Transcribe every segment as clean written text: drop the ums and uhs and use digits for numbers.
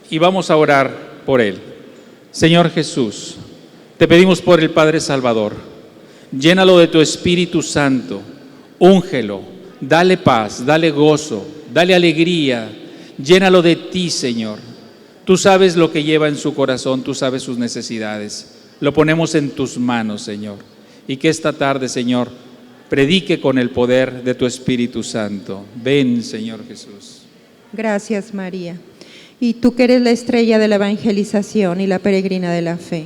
y vamos a orar por él. Señor Jesús, te pedimos por el Padre Salvador, llénalo de tu Espíritu Santo, úngelo, dale paz, dale gozo, dale alegría, llénalo de ti, Señor. Tú sabes lo que lleva en su corazón, tú sabes sus necesidades. Lo ponemos en tus manos, Señor. Y que esta tarde, Señor, predique con el poder de tu Espíritu Santo. Ven, Señor Jesús. Gracias, María. Y tú que eres la estrella de la evangelización y la peregrina de la fe,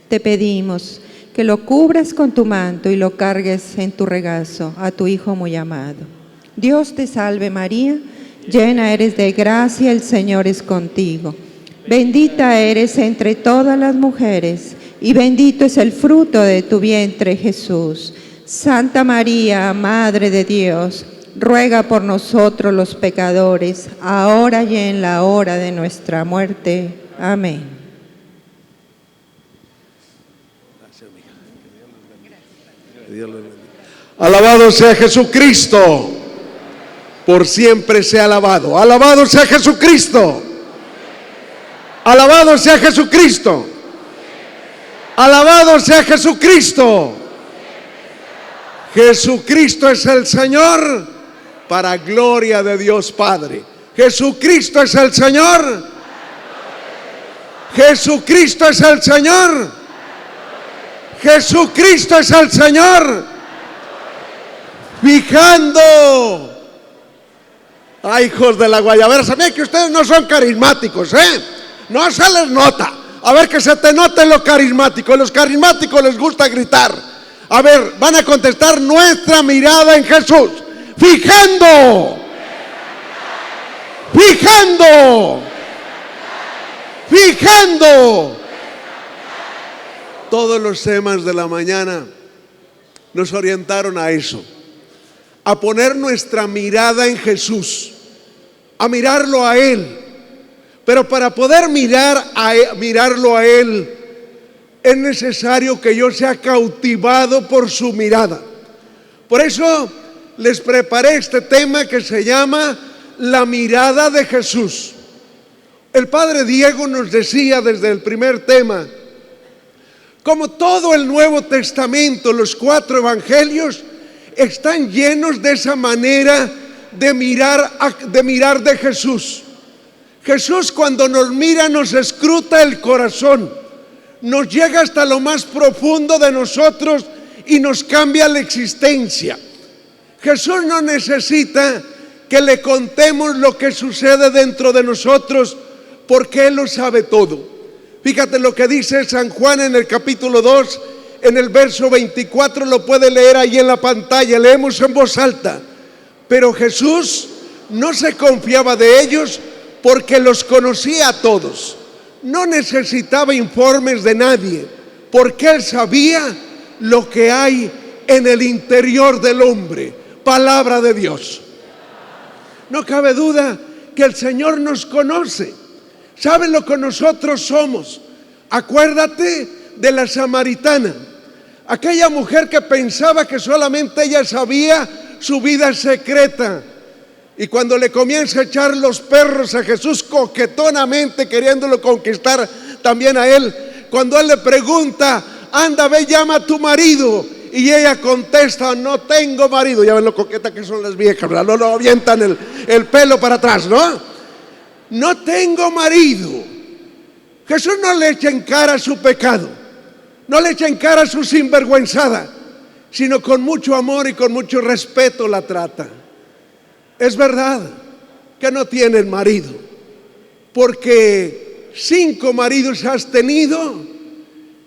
te pedimos que lo cubras con tu manto y lo cargues en tu regazo a tu Hijo muy amado. Dios te salve, María, llena eres de gracia, el Señor es contigo. Bendita eres entre todas las mujeres y bendito es el fruto de tu vientre, Jesús. Santa María, Madre de Dios, ruega por nosotros los pecadores, ahora y en la hora de nuestra muerte. Amén. Alabado sea Jesucristo, por siempre sea alabado. Alabado sea Jesucristo. Alabado sea Jesucristo. Alabado sea Jesucristo. Jesucristo es el Señor, para gloria de Dios Padre. Jesucristo es el Señor. Jesucristo es el Señor. Jesucristo es el Señor. Fijando. Ay, hijos de la guayabera, sabían que ustedes no son carismáticos, no se les nota. A ver, que se te note lo carismático. A los carismáticos les gusta gritar. A ver, van a contestar: nuestra mirada en Jesús. Fijando. Fijando. Fijando. Todos los temas de la mañana nos orientaron a eso, a poner nuestra mirada en Jesús, a mirarlo a Él. Pero para poder mirarlo a Él, es necesario que yo sea cautivado por su mirada. Por eso les preparé este tema que se llama la mirada de Jesús. El Padre Diego nos decía desde el primer tema, como todo el Nuevo Testamento, los 4 evangelios están llenos de esa manera de mirar de Jesús. Jesús, cuando nos mira, nos escruta el corazón, nos llega hasta lo más profundo de nosotros y nos cambia la existencia. Jesús no necesita que le contemos lo que sucede dentro de nosotros, porque Él lo sabe todo. Fíjate lo que dice San Juan en el capítulo 2, en el verso 24, lo puede leer ahí en la pantalla, leemos en voz alta. Pero Jesús no se confiaba de ellos porque los conocía a todos. No necesitaba informes de nadie, porque Él sabía lo que hay en el interior del hombre. Palabra de Dios. No cabe duda que el Señor nos conoce, sabe lo que nosotros somos. Acuérdate de la samaritana, aquella mujer que pensaba que solamente ella sabía su vida secreta. Y cuando le comienza a echar los perros a Jesús coquetonamente, queriéndolo conquistar también a él, cuando él le pregunta: anda, ve, llama a tu marido, y ella contesta: no tengo marido. Ya ven lo coqueta que son las viejas, ¿verdad? No avientan el pelo para atrás, ¿no? No tengo marido. Jesús no le echa en cara su pecado, no le echa en cara su sinvergüenzada, sino con mucho amor y con mucho respeto la trata. Es verdad que no tienes marido, porque 5 maridos has tenido,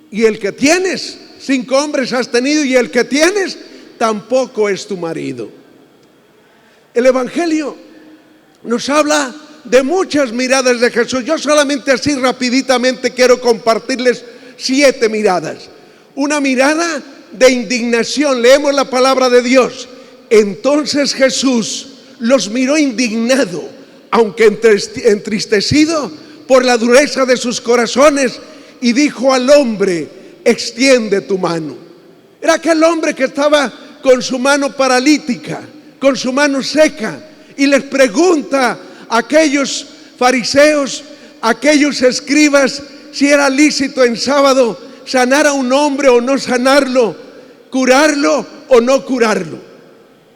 y el que tienes, 5 hombres has tenido, y el que tienes tampoco es tu marido. El Evangelio nos habla de muchas miradas de Jesús. Yo solamente así rapiditamente quiero compartirles 7 miradas. Una mirada de indignación. Leemos la palabra de Dios. Entonces Jesús los miró indignado, aunque entristecido por la dureza de sus corazones, y dijo al hombre: extiende tu mano. Era aquel hombre que estaba con su mano paralítica, con su mano seca, y les pregunta a aquellos fariseos: aquellos escribas si era lícito en sábado sanar a un hombre o no sanarlo, curarlo o no curarlo.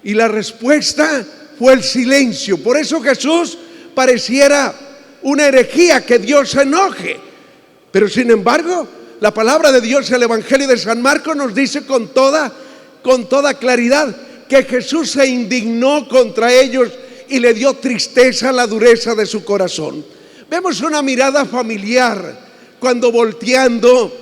Y la respuesta fue el silencio. Por eso Jesús pareciera una herejía, que Dios se enoje. Pero sin embargo, la palabra de Dios, el Evangelio de San Marcos, nos dice con toda claridad que Jesús se indignó contra ellos y le dio tristeza a la dureza de su corazón. Vemos una mirada familiar cuando, volteando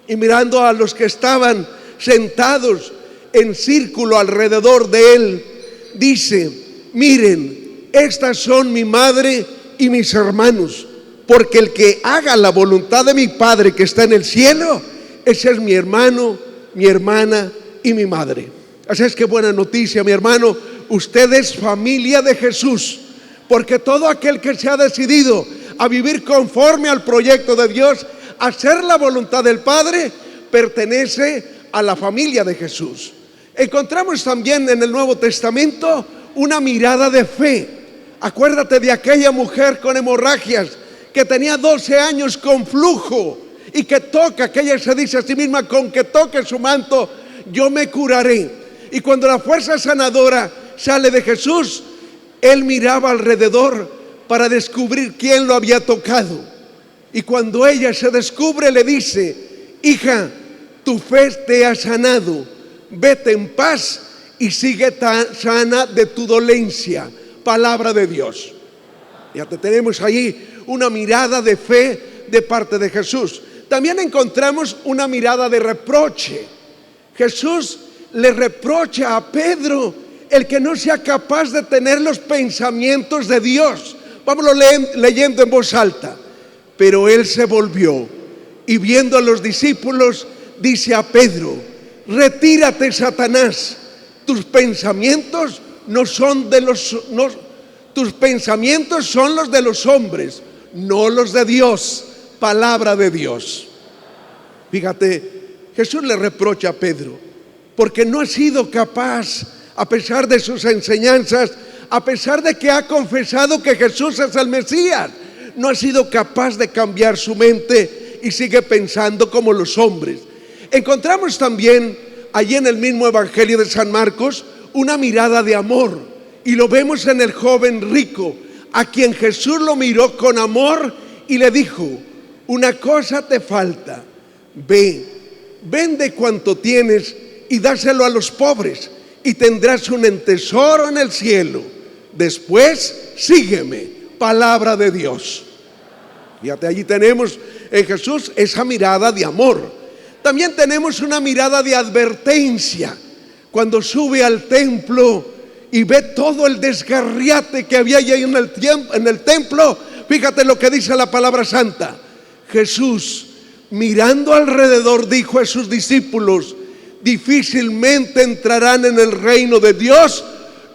y mirando a los que estaban sentados en círculo alrededor de él, dice: miren, estas son mi madre y mis hermanos, porque el que haga la voluntad de mi Padre que está en el cielo, ese es mi hermano, mi hermana y mi madre. Así es que buena noticia, mi hermano, usted es familia de Jesús, porque todo aquel que se ha decidido a vivir conforme al proyecto de Dios, a hacer la voluntad del Padre, pertenece a la familia de Jesús. Encontramos también en el Nuevo Testamento una mirada de fe. Acuérdate de aquella mujer con hemorragias que tenía 12 años con flujo y que toca, que ella se dice a sí misma: con que toque su manto yo me curaré. Y cuando la fuerza sanadora sale de Jesús, él miraba alrededor para descubrir quién lo había tocado. Y cuando ella se descubre, le dice: hija, tu fe te ha sanado, vete en paz y sigue sana de tu dolencia. Palabra de Dios. Ya tenemos ahí una mirada de fe de parte de Jesús. También encontramos una mirada de reproche. Jesús le reprocha a Pedro el que no sea capaz de tener los pensamientos de Dios. Vámonos leyendo en voz alta. Pero él se volvió y, viendo a los discípulos, dice a Pedro: retírate, Satanás, tus pensamientos tus pensamientos son los de los hombres, no los de Dios. Palabra de Dios. Fíjate, Jesús le reprocha a Pedro porque no ha sido capaz, a pesar de sus enseñanzas, a pesar de que ha confesado que Jesús es el Mesías, no ha sido capaz de cambiar su mente y sigue pensando como los hombres. Encontramos también allí en el mismo Evangelio de San Marcos una mirada de amor, y lo vemos en el joven rico, a quien Jesús lo miró con amor y le dijo: una cosa te falta, ve, vende cuanto tienes y dáselo a los pobres, y tendrás un tesoro en el cielo. Después sígueme. Palabra de Dios. Fíjate, allí tenemos en Jesús esa mirada de amor. También tenemos una mirada de advertencia. Cuando sube al templo y ve todo el desgarriate que había ahí en el templo, fíjate lo que dice la palabra santa. Jesús, mirando alrededor, dijo a sus discípulos: difícilmente entrarán en el reino de Dios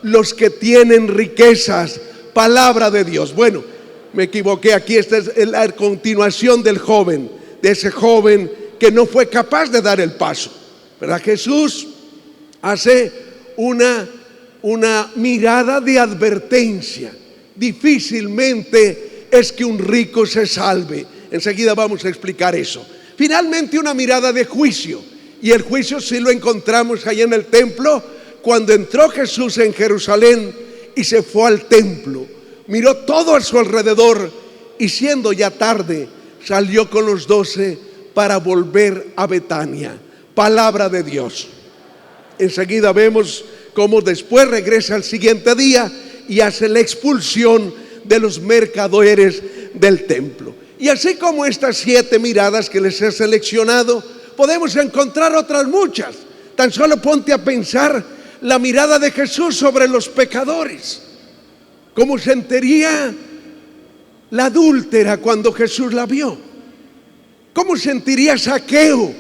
los que tienen riquezas. Palabra de Dios. Bueno, me equivoqué aquí. Esta es la continuación del joven, de ese joven que no fue capaz de dar el paso, ¿verdad? Jesús hace una mirada de advertencia. Difícilmente es que un rico se salve. Enseguida vamos a explicar eso. Finalmente, una mirada de juicio. Y el juicio sí lo encontramos ahí en el templo, cuando entró Jesús en Jerusalén y se fue al templo. Miró todo a su alrededor y, siendo ya tarde, salió con los 12 para volver a Betania. Palabra de Dios. Enseguida vemos cómo después regresa al siguiente día y hace la expulsión de los mercaderes del templo. Y así como estas 7 miradas que les he seleccionado, podemos encontrar otras muchas. Tan solo ponte a pensar la mirada de Jesús sobre los pecadores. ¿Cómo sentiría la adúltera cuando Jesús la vio? ¿Cómo sentiría Zaqueo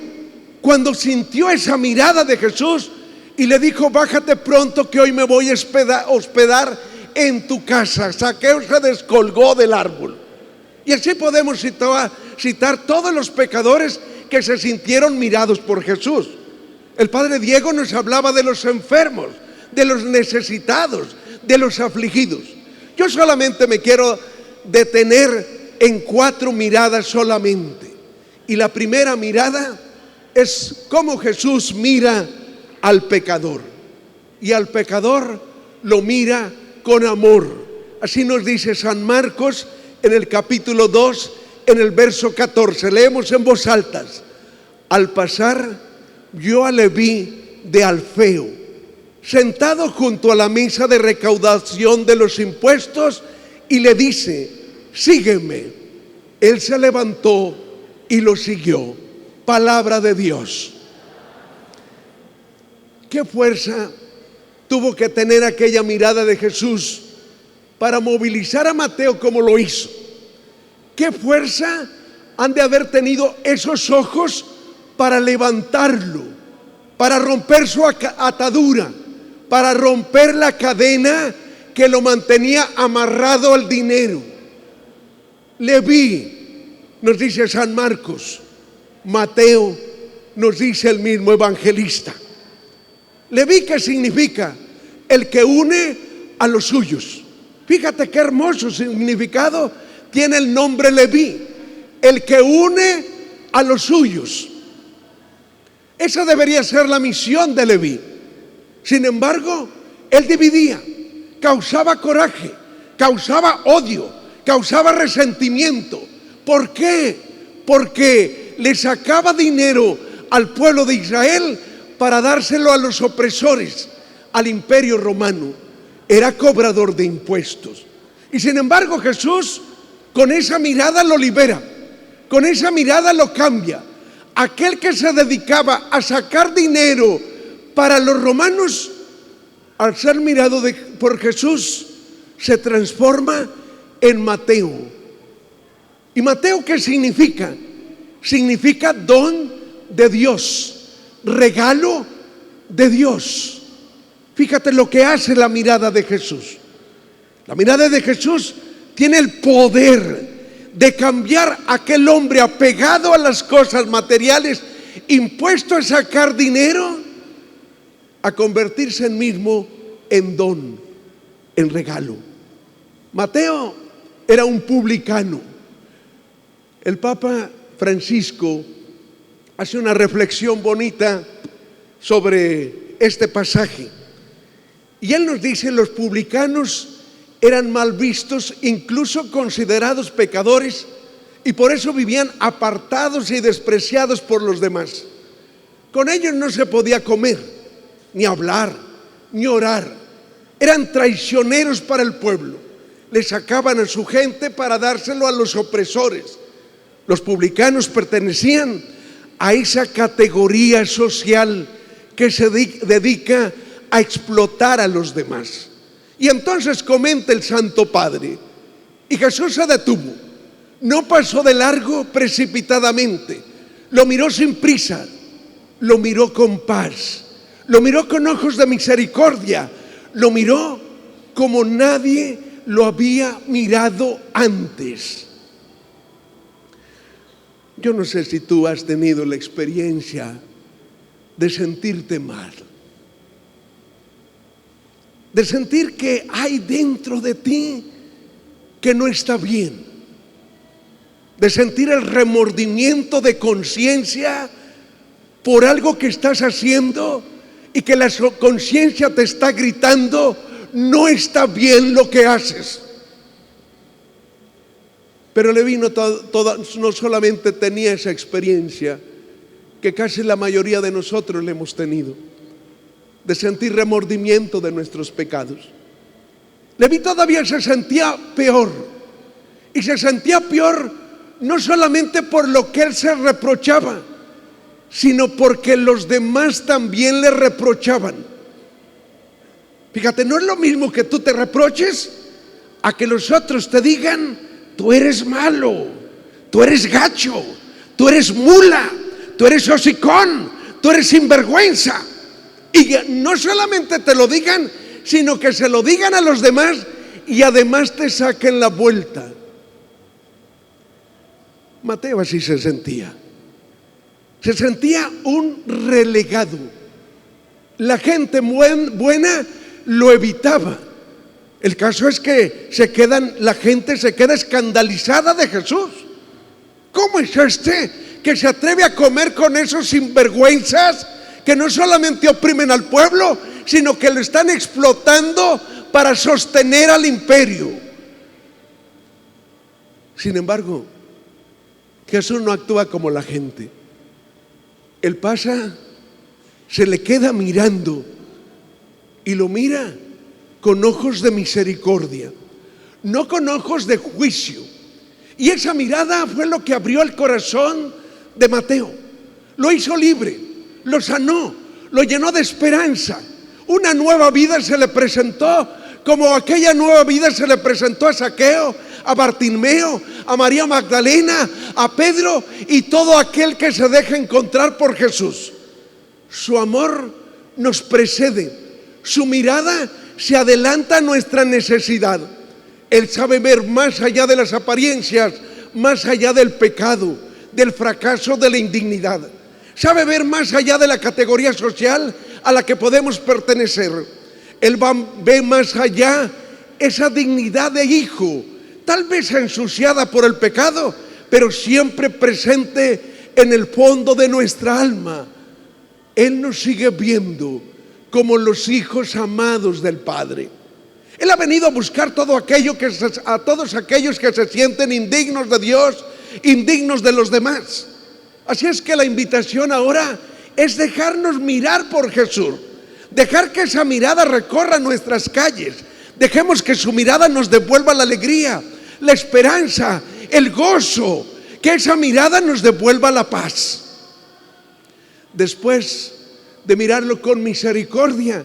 cuando sintió esa mirada de Jesús y le dijo: bájate pronto que hoy me voy a hospedar en tu casa? Zaqueo se descolgó del árbol. Y así podemos citar todos los pecadores que se sintieron mirados por Jesús. El padre Diego nos hablaba de los enfermos, de los necesitados, de los afligidos. Yo solamente me quiero detener en 4 miradas solamente. Y la primera mirada es cómo Jesús mira al pecador. Y al pecador lo mira con amor. Así nos dice San Marcos en el capítulo 2, en el verso 14. Leemos en voz alta. Al pasar, vio a Leví de Alfeo, sentado junto a la mesa de recaudación de los impuestos, y le dice: sígueme. Él se levantó y lo siguió. Palabra de Dios. ¿Qué fuerza tuvo que tener aquella mirada de Jesús para movilizar a Mateo como lo hizo? ¿Qué fuerza han de haber tenido esos ojos para levantarlo, para romper su atadura, para romper la cadena que lo mantenía amarrado al dinero? Leví, nos dice San Marcos. Mateo nos dice el mismo evangelista. Leví, ¿qué significa? El que une a los suyos. Fíjate qué hermoso significado tiene el nombre Leví, el que une a los suyos. Esa debería ser la misión de Leví. Sin embargo, él dividía, causaba coraje, causaba odio, causaba resentimiento. ¿Por qué? Porque le sacaba dinero al pueblo de Israel para dárselo a los opresores, al imperio romano. Era cobrador de impuestos. Y sin embargo, Jesús con esa mirada lo libera, con esa mirada lo cambia. Aquel que se dedicaba a sacar dinero para los romanos, al ser mirado por Jesús, se transforma en Mateo. ¿Y Mateo qué significa? Significa don de Dios, regalo de Dios. Fíjate lo que hace la mirada de Jesús. La mirada de Jesús tiene el poder de cambiar a aquel hombre apegado a las cosas materiales, impuesto a sacar dinero, a convertirse en mismo en don, en regalo. Mateo era un publicano. El Papa Francisco hace una reflexión bonita sobre este pasaje. Y él nos dice: los publicanos eran mal vistos, incluso considerados pecadores, y por eso vivían apartados y despreciados por los demás. Con ellos no se podía comer, ni hablar, ni orar. Eran traicioneros para el pueblo. Le sacaban a su gente para dárselo a los opresores. Los publicanos pertenecían a esa categoría social que se dedica a explotar a los demás. Y entonces comenta el Santo Padre: y Jesús se detuvo, no pasó de largo precipitadamente, lo miró sin prisa, lo miró con paz, lo miró con ojos de misericordia, lo miró como nadie lo había mirado antes. Yo no sé si tú has tenido la experiencia de sentirte mal, de sentir que hay dentro de ti que no está bien, de sentir el remordimiento de conciencia por algo que estás haciendo y que la conciencia te está gritando: no está bien lo que haces. Pero Leví no solamente tenía esa experiencia que casi la mayoría de nosotros le hemos tenido, de sentir remordimiento de nuestros pecados. Leví todavía se sentía peor, y se sentía peor no solamente por lo que él se reprochaba, sino porque los demás también le reprochaban. Fíjate, no es lo mismo que tú te reproches a que los otros te digan: tú eres malo, tú eres gacho, tú eres mula, tú eres hocicón, tú eres sinvergüenza. Y no solamente te lo digan, sino que se lo digan a los demás y además te saquen la vuelta. Mateo así se sentía. Se sentía un relegado. La gente buena lo evitaba. El caso es que la gente se queda escandalizada de Jesús. ¿Cómo es que se atreve a comer con esos sinvergüenzas que no solamente oprimen al pueblo, sino que lo están explotando para sostener al imperio? Sin embargo, Jesús no actúa como la gente. Él pasa, se le queda mirando y lo mira con ojos de misericordia, no con ojos de juicio. Y esa mirada fue lo que abrió el corazón de Mateo. Lo hizo libre, lo sanó, lo llenó de esperanza. Una nueva vida se le presentó, como aquella nueva vida se le presentó a Zaqueo, a Bartimeo, a María Magdalena, a Pedro y todo aquel que se deja encontrar por Jesús. Su amor nos precede, su mirada se adelanta a nuestra necesidad. Él sabe ver más allá de las apariencias, más allá del pecado, del fracaso, de la indignidad. Sabe ver más allá de la categoría social a la que podemos pertenecer. Él ve más allá esa dignidad de hijo, tal vez ensuciada por el pecado, pero siempre presente en el fondo de nuestra alma. Él nos sigue viendo como los hijos amados del Padre. Él ha venido a buscar a todos aquellos que se sienten indignos de Dios, indignos de los demás. Así es que la invitación ahora es dejarnos mirar por Jesús, dejar que esa mirada recorra nuestras calles, dejemos que su mirada nos devuelva la alegría, la esperanza, el gozo, que esa mirada nos devuelva la paz. Después de mirarlo con misericordia,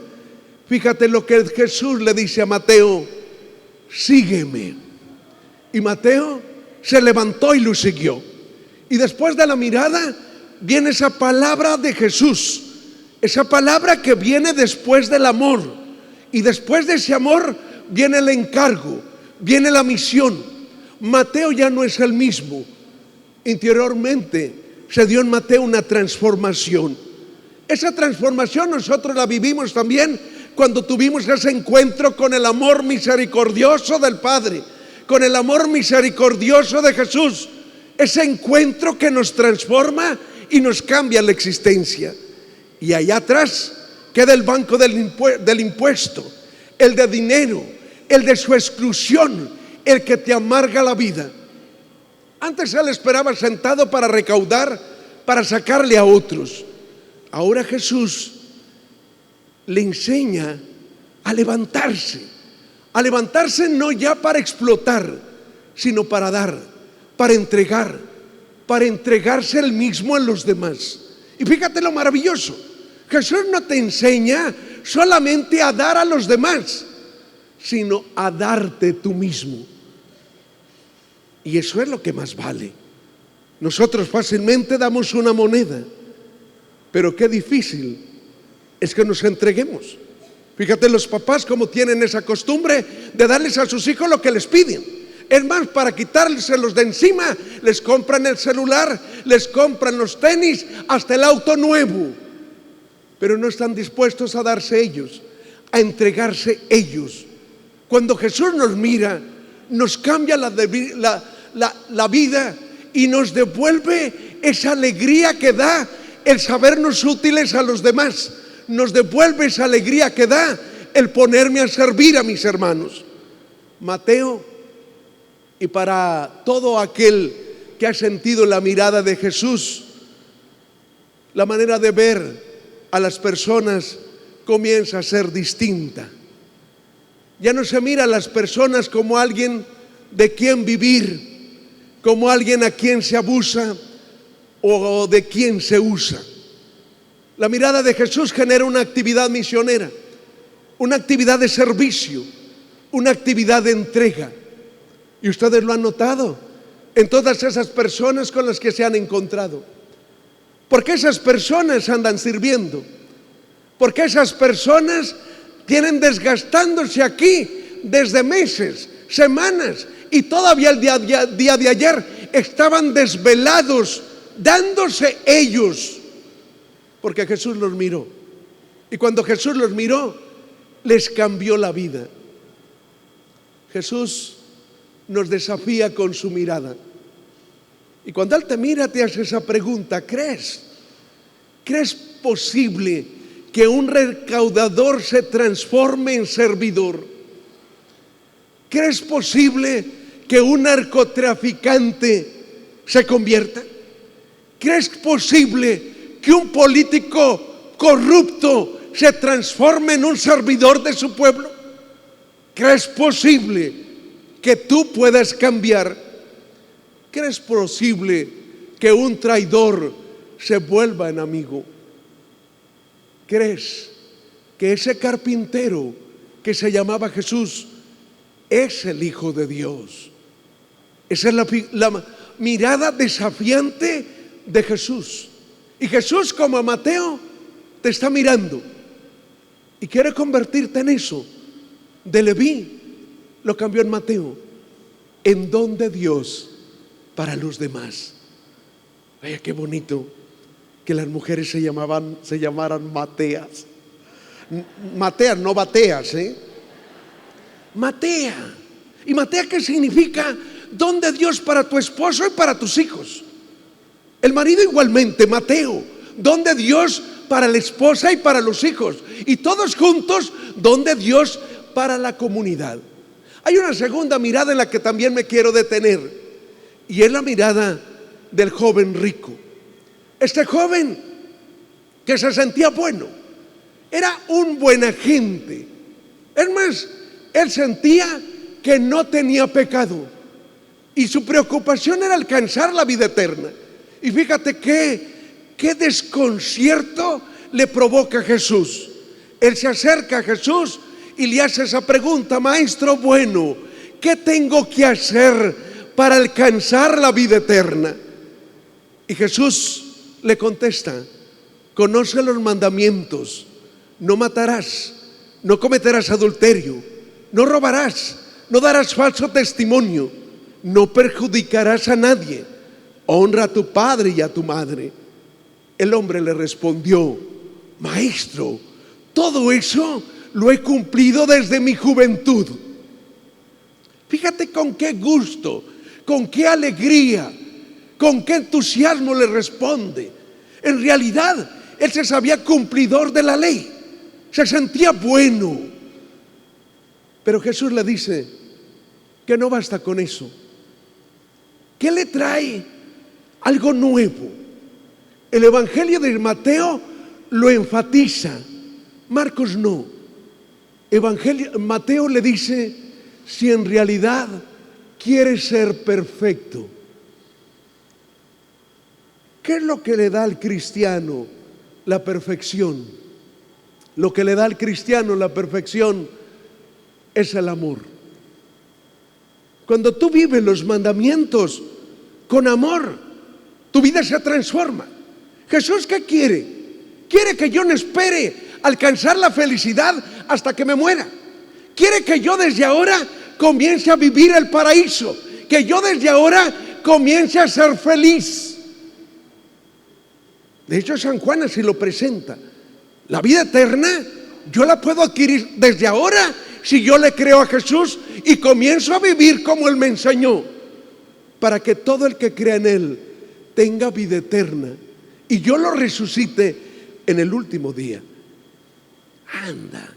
fíjate lo que Jesús le dice a Mateo: sígueme. Y Mateo se levantó y lo siguió. Y después de la mirada viene esa palabra de Jesús, esa palabra que viene después del amor. Y después de ese amor viene el encargo, viene la misión. Mateo ya no es el mismo. Interiormente se dio en Mateo una transformación. Esa transformación nosotros la vivimos también cuando tuvimos ese encuentro con el amor misericordioso del Padre, con el amor misericordioso de Jesús. Ese encuentro que nos transforma y nos cambia la existencia. Y allá atrás queda el banco del impuesto, el de dinero, el de su exclusión, el que te amarga la vida. Antes él esperaba sentado para recaudar, para sacarle a otros. Ahora Jesús le enseña a levantarse no ya para explotar, sino para dar, para entregarse él mismo a los demás. Y fíjate lo maravilloso, Jesús no te enseña solamente a dar a los demás, sino a darte tú mismo. Y eso es lo que más vale. Nosotros fácilmente damos una moneda, pero qué difícil es que nos entreguemos. Fíjate los papás como tienen esa costumbre de darles a sus hijos lo que les piden. Es más, para quitárselos de encima, les compran el celular, les compran los tenis, hasta el auto nuevo. Pero no están dispuestos a darse ellos, a entregarse ellos. Cuando Jesús nos mira, nos cambia la vida y nos devuelve esa alegría que da el sabernos útiles a los demás. Nos devuelve esa alegría que da el ponerme a servir a mis hermanos. Mateo, y para todo aquel que ha sentido la mirada de Jesús, la manera de ver a las personas comienza a ser distinta. Ya no se mira a las personas como alguien de quien vivir, como alguien a quien se abusa o de quien se usa. La mirada de Jesús genera una actividad misionera, una actividad de servicio, una actividad de entrega. Y ustedes lo han notado en todas esas personas con las que se han encontrado. ¿Por qué esas personas andan sirviendo? ¿Por qué esas personas tienen desgastándose aquí desde meses, semanas, y todavía el día de ayer estaban desvelados, dándose ellos? Porque Jesús los miró. Y cuando Jesús los miró, les cambió la vida. Jesús nos desafía con su mirada. Y cuando Él te mira, te hace esa pregunta: ¿crees posible que un recaudador se transforme en servidor? ¿Crees posible que un narcotraficante se convierta? ¿Crees posible que un político corrupto se transforme en un servidor de su pueblo? ¿Crees posible que tú puedas cambiar? ¿Crees posible que un traidor se vuelva en amigo? ¿Crees que ese carpintero que se llamaba Jesús es el Hijo de Dios? Esa es la mirada desafiante de Jesús. Y Jesús, como a Mateo, te está mirando y quiere convertirte en eso. De Leví lo cambió en Mateo, en don de Dios para los demás. Vaya qué bonito que las mujeres se llamaran Mateas. Mateas, no bateas, Matea. ¿Y Matea qué significa? Don de Dios para tu esposo y para tus hijos. El marido igualmente, Mateo, don de Dios para la esposa y para los hijos. Y todos juntos, don de Dios para la comunidad. Hay una segunda mirada en la que también me quiero detener, y es la mirada del joven rico. Este joven que se sentía bueno, era un buena gente. Es más, él sentía que no tenía pecado y su preocupación era alcanzar la vida eterna. Y fíjate qué desconcierto le provoca a Jesús. Él se acerca a Jesús y le hace esa pregunta: Maestro bueno, ¿qué tengo que hacer para alcanzar la vida eterna? Y Jesús le contesta: conoce los mandamientos: no matarás, no cometerás adulterio, no robarás, no darás falso testimonio, no perjudicarás a nadie, honra a tu padre y a tu madre. El hombre le respondió: Maestro, todo eso lo he cumplido desde mi juventud. Fíjate con qué gusto, con qué alegría, con qué entusiasmo le responde. En realidad, él se sabía cumplidor de la ley, se sentía bueno. Pero Jesús le dice que no basta con eso, que le trae algo nuevo. El Evangelio de Mateo lo enfatiza, Marcos no. Mateo le dice: si en realidad quieres ser perfecto. ¿Qué es lo que le da al cristiano la perfección? Lo que le da al cristiano la perfección es el amor. Cuando tú vives los mandamientos con amor, tu vida se transforma. Jesús, ¿qué quiere? Quiere que yo no espere alcanzar la felicidad hasta que me muera. Quiere que yo desde ahora comience a vivir el paraíso, que yo desde ahora comience a ser feliz. De hecho, San Juan así lo presenta. La vida eterna yo la puedo adquirir desde ahora si yo le creo a Jesús y comienzo a vivir como Él me enseñó, para que todo el que crea en Él tenga vida eterna y yo lo resucite en el último día. Anda,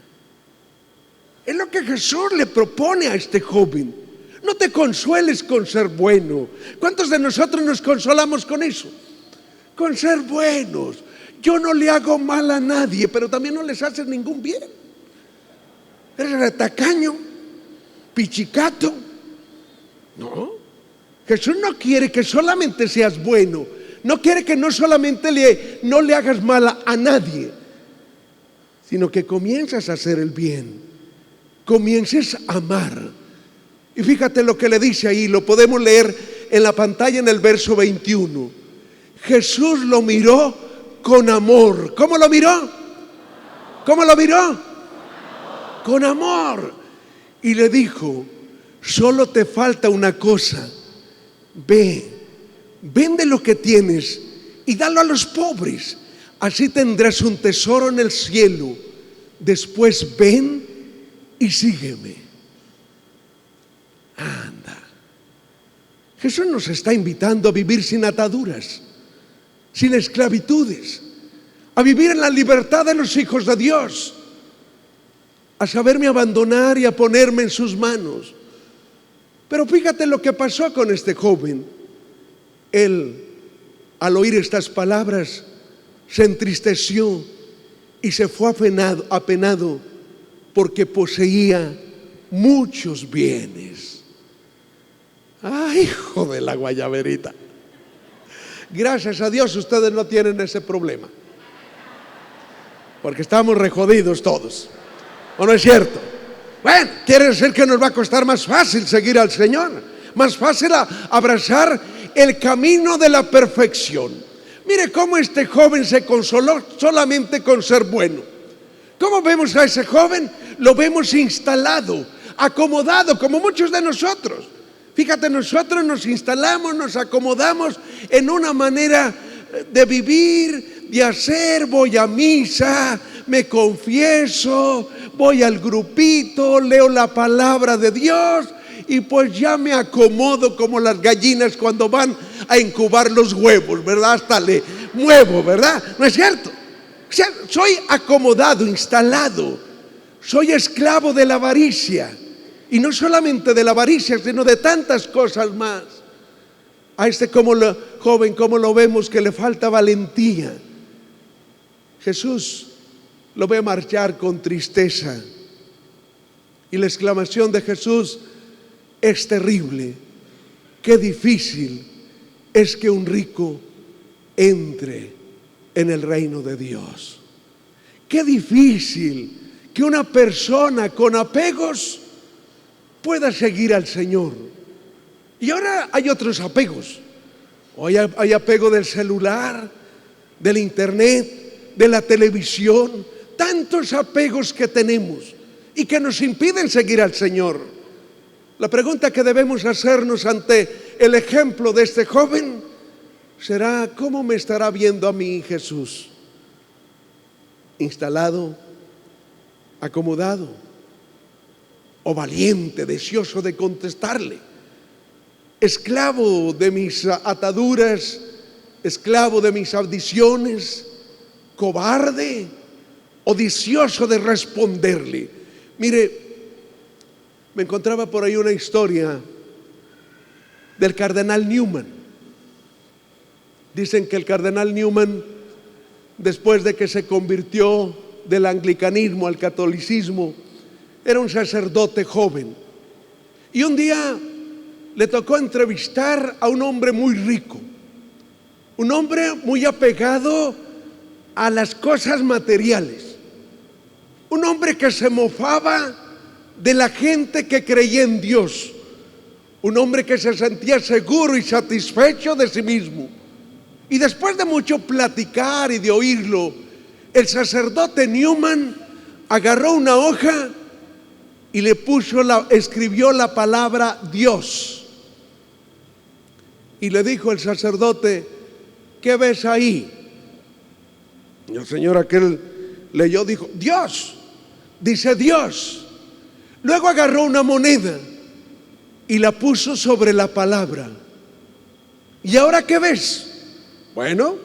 es lo que Jesús le propone a este joven. No te consueles con ser bueno. ¿Cuántos de nosotros nos consolamos con eso? Con ser buenos. Yo no le hago mal a nadie, pero también no les haces ningún bien. Eres retacaño, pichicato. No, Jesús no quiere que solamente seas bueno. No quiere que no solamente no le hagas mal a nadie, sino que comienzas a hacer el bien, comiences a amar. Y fíjate lo que le dice ahí, lo podemos leer en la pantalla en el verso 21. Jesús lo miró con amor. ¿Cómo lo miró? ¿Cómo lo miró? Con amor. Y le dijo: solo te falta una cosa. Ve, vende lo que tienes y dalo a los pobres. Así tendrás un tesoro en el cielo. Después ven y sígueme. Jesús nos está invitando a vivir sin ataduras, sin esclavitudes, a vivir en la libertad de los hijos de Dios, a saberme abandonar y a ponerme en sus manos. Pero fíjate lo que pasó con este joven. Él, al oír estas palabras, se entristeció y se fue apenado porque poseía muchos bienes. ¡Ay, hijo de la guayaberita! Gracias a Dios ustedes no tienen ese problema, porque estamos rejodidos todos. ¿O no es cierto? Bueno, quiere decir que nos va a costar más fácil seguir al Señor, más fácil abrazar el camino de la perfección. Mire cómo este joven se consoló solamente con ser bueno. ¿Cómo vemos a ese joven? Lo vemos instalado, acomodado, como muchos de nosotros. Fíjate, nosotros nos instalamos, nos acomodamos en una manera de vivir, de hacer. Voy a misa, me confieso, voy al grupito, leo la palabra de Dios y pues ya me acomodo como las gallinas cuando van a incubar los huevos, ¿verdad? Hasta le muevo, ¿verdad? ¿No es cierto? O sea, soy acomodado, instalado, soy esclavo de la avaricia. Y no solamente de la avaricia, sino de tantas cosas más. A este joven, como lo vemos, que le falta valentía. Jesús lo ve marchar con tristeza. Y la exclamación de Jesús es terrible. Qué difícil es que un rico entre en el reino de Dios. Qué difícil que una persona con apegos pueda seguir al Señor. Y ahora hay otros apegos. Hoy hay apego del celular, del internet, de la televisión. Tantos apegos que tenemos y que nos impiden seguir al Señor. La pregunta que debemos hacernos ante el ejemplo de este joven será: ¿cómo me estará viendo a mí Jesús? ¿Instalado, acomodado, o valiente, deseoso de contestarle? ¿Esclavo de mis ataduras, esclavo de mis ambiciones, cobarde o deseoso de responderle? Mire, me encontraba por ahí una historia del cardenal Newman. Dicen que el cardenal Newman, después de que se convirtió del anglicanismo al catolicismo, era un sacerdote joven. Y un día le tocó entrevistar a un hombre muy rico, un hombre muy apegado a las cosas materiales, un hombre que se mofaba de la gente que creía en Dios, un hombre que se sentía seguro y satisfecho de sí mismo. Y después de mucho platicar y de oírlo, el sacerdote Newman agarró una hoja y le escribió la palabra Dios. Y le dijo el sacerdote: ¿qué ves ahí? Y el señor aquel leyó, dijo: Dios. Dice Dios. Luego agarró una moneda y la puso sobre la palabra. ¿Y ahora qué ves? Bueno,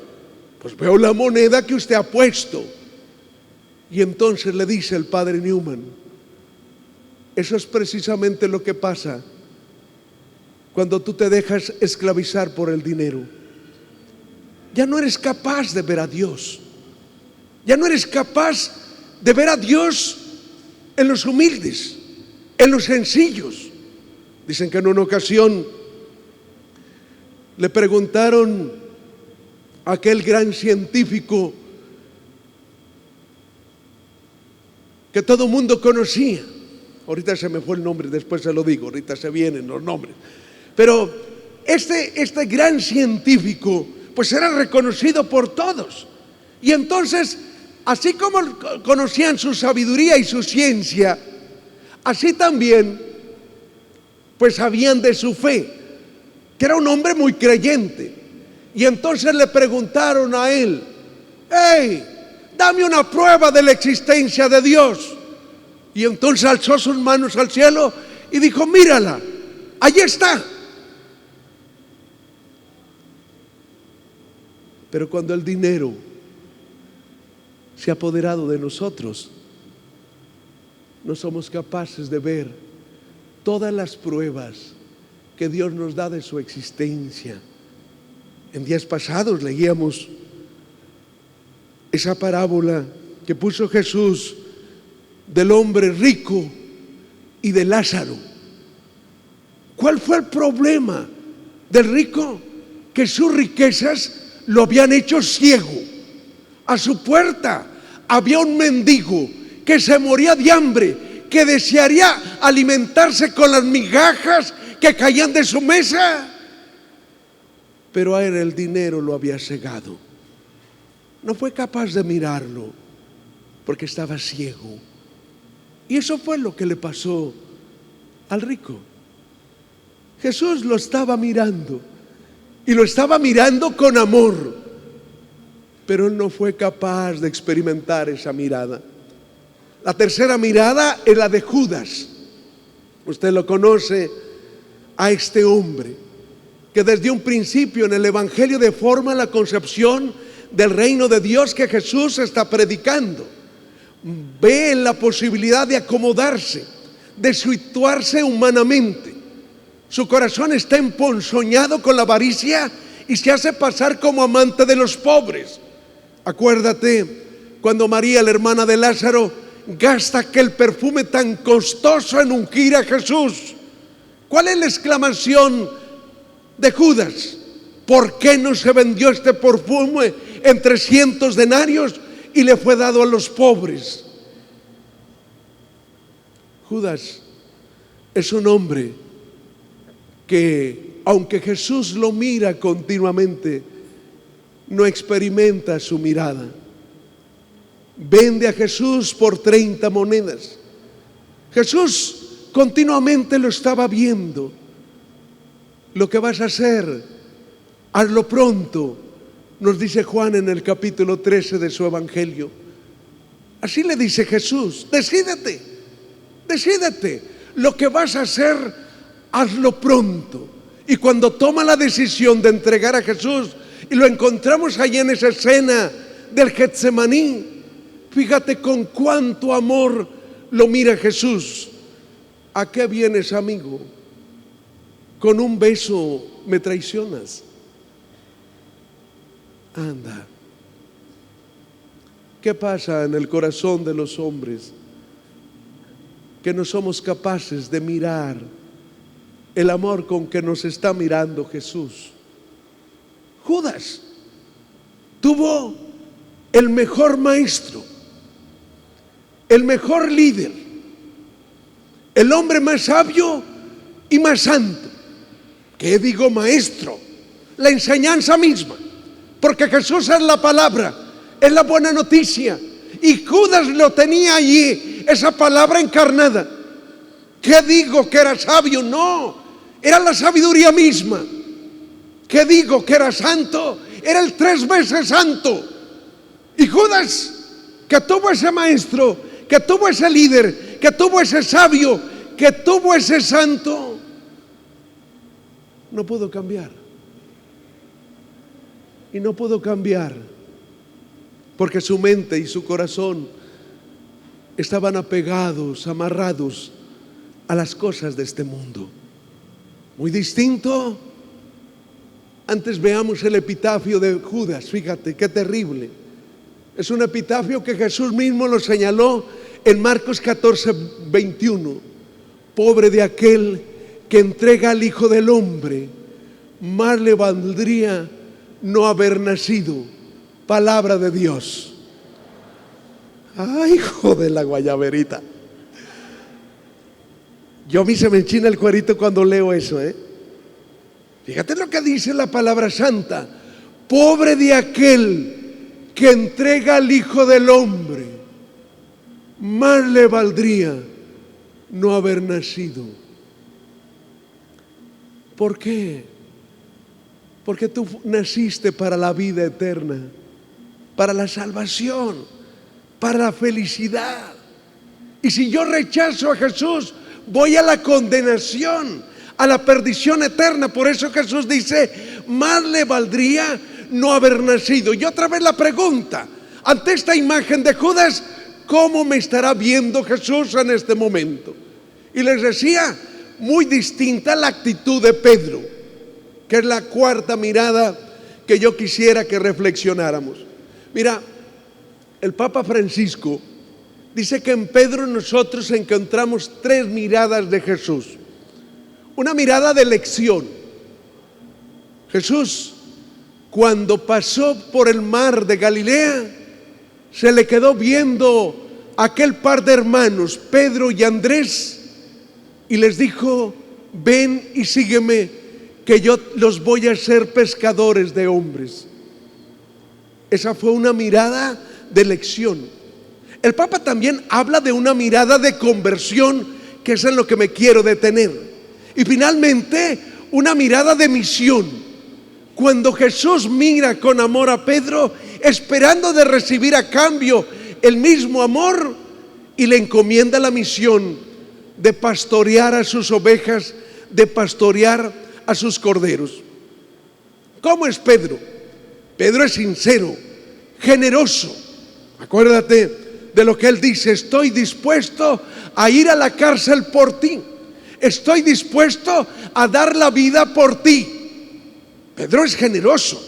pues veo la moneda que usted ha puesto. Y entonces le dice el padre Newman: eso es precisamente lo que pasa cuando tú te dejas esclavizar por el dinero. Ya no eres capaz de ver a Dios. Ya no eres capaz de ver a Dios en los humildes, en los sencillos. Dicen que en una ocasión le preguntaron a aquel gran científico que todo mundo conocía. Ahorita se me fue el nombre, después se lo digo, ahorita se vienen los nombres. Pero este gran científico pues era reconocido por todos. Y entonces, así como conocían su sabiduría y su ciencia, así también pues sabían de su fe, que era un hombre muy creyente. Y entonces le preguntaron a él: hey, dame una prueba de la existencia de Dios. Y entonces alzó sus manos al cielo y dijo: mírala, allí está. Pero cuando el dinero se ha apoderado de nosotros, no somos capaces de ver todas las pruebas que Dios nos da de su existencia. En días pasados leíamos esa parábola que puso Jesús del hombre rico y de Lázaro. ¿Cuál fue el problema del rico? Que sus riquezas lo habían hecho ciego. A su puerta había un mendigo que se moría de hambre, que desearía alimentarse con las migajas que caían de su mesa, pero a él el dinero lo había cegado. No fue capaz de mirarlo porque estaba ciego. Y eso fue lo que le pasó al rico. Jesús lo estaba mirando y lo estaba mirando con amor, pero él no fue capaz de experimentar esa mirada. La tercera mirada es la de Judas. Usted lo conoce a este hombre que desde un principio en el Evangelio deforma la concepción del reino de Dios que Jesús está predicando. Ve en la posibilidad de acomodarse, de situarse humanamente. Su corazón está emponzoñado con la avaricia y se hace pasar como amante de los pobres. Acuérdate cuando María, la hermana de Lázaro, gasta aquel perfume tan costoso en ungir a Jesús. ¿Cuál es la exclamación de Judas? ¿Por qué no se vendió este perfume en 300 denarios y le fue dado a los pobres? Judas es un hombre que, aunque Jesús lo mira continuamente, no experimenta su mirada. Vende a Jesús por 30 monedas. Jesús continuamente lo estaba viendo. Lo que vas a hacer, hazlo pronto, nos dice Juan en el capítulo 13 de su Evangelio. Así le dice Jesús: decídete, decídete, lo que vas a hacer, hazlo pronto. Y cuando toma la decisión de entregar a Jesús, y lo encontramos allí en esa escena del Getsemaní, fíjate con cuánto amor lo mira Jesús. ¿A qué vienes, amigo? Con un beso me traicionas. Anda. ¿Qué pasa en el corazón de los hombres? Que no somos capaces de mirar el amor con que nos está mirando Jesús. Judas tuvo el mejor maestro, el mejor líder, el hombre más sabio y más santo. ¿Qué digo maestro? La enseñanza misma, porque Jesús es la palabra, es la buena noticia, y Judas lo tenía allí, esa palabra encarnada. ¿Qué digo que era sabio? No, era la sabiduría misma. ¿Qué digo que era santo? Era el 3 veces santo. Y Judas, que tuvo ese maestro, que tuvo ese líder, que tuvo ese sabio, que tuvo ese santo, no pudo cambiar. Y no pudo cambiar porque su mente y su corazón estaban apegados, amarrados a las cosas de este mundo. Muy distinto. Antes veamos el epitafio de Judas. Fíjate qué terrible. Es un epitafio que Jesús mismo lo señaló en Marcos 14:21. Pobre de aquel que entrega al Hijo del Hombre, más le valdría no haber nacido. Palabra de Dios. Ay, hijo de la guayaberita. Yo a mí se me enchina el cuerito cuando leo eso, Fíjate lo que dice la palabra santa. Pobre de aquel que entrega al Hijo del Hombre, más le valdría no haber nacido. ¿Por qué? Porque tú naciste para la vida eterna, para la salvación, para la felicidad. Y si yo rechazo a Jesús, voy a la condenación, a la perdición eterna. Por eso Jesús dice: más le valdría no haber nacido. Y otra vez la pregunta, ante esta imagen de Judas, ¿cómo me estará viendo Jesús en este momento? Y les decía, muy distinta la actitud de Pedro, que es la cuarta mirada que yo quisiera que reflexionáramos. Mira, el Papa Francisco dice que en Pedro nosotros encontramos tres miradas de Jesús. Una mirada de elección. Jesús, cuando pasó por el mar de Galilea, se le quedó viendo a aquel par de hermanos, Pedro y Andrés, y les dijo: ven y sígueme, que yo los voy a hacer pescadores de hombres. Esa fue una mirada de elección. El Papa también habla de una mirada de conversión, que es en lo que me quiero detener. Y finalmente, una mirada de misión. Cuando Jesús mira con amor a Pedro, esperando de recibir a cambio el mismo amor, y le encomienda la misión de pastorear a sus ovejas, de pastorear a sus corderos. ¿Cómo es Pedro? Pedro es sincero, generoso. Acuérdate de lo que él dice: estoy dispuesto a ir a la cárcel por ti, estoy dispuesto a dar la vida por ti. Pedro es generoso,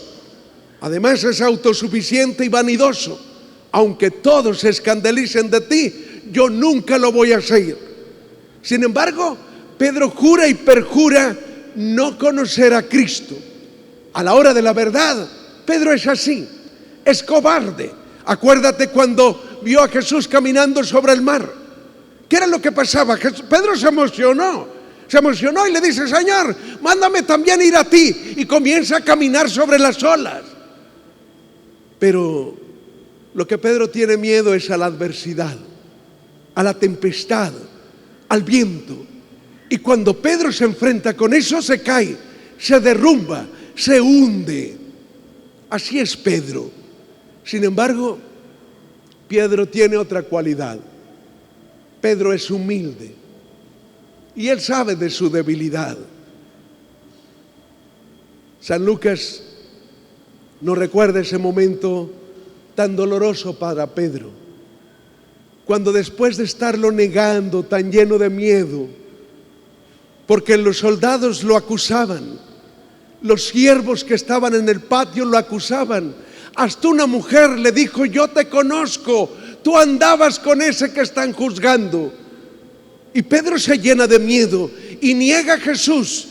además es autosuficiente y vanidoso. Aunque todos se escandalicen de ti, yo nunca lo voy a hacer. Sin embargo, Pedro jura y perjura no conocer a Cristo. A la hora de la verdad, Pedro es así, es cobarde. Acuérdate cuando vio a Jesús caminando sobre el mar. ¿Qué era lo que pasaba? Pedro se emocionó y le dice: Señor, mándame también ir a ti. Y comienza a caminar sobre las olas. Pero lo que Pedro tiene miedo es a la adversidad, a la tempestad, al viento. Y cuando Pedro se enfrenta con eso, se cae, se derrumba, se hunde. Así es Pedro. Sin embargo, Pedro tiene otra cualidad. Pedro es humilde y él sabe de su debilidad. San Lucas nos recuerda ese momento tan doloroso para Pedro, cuando después de estarlo negando, tan lleno de miedo, porque los soldados lo acusaban, los siervos que estaban en el patio lo acusaban, hasta una mujer le dijo: yo te conozco, tú andabas con ese que están juzgando. Y Pedro se llena de miedo y niega a Jesús.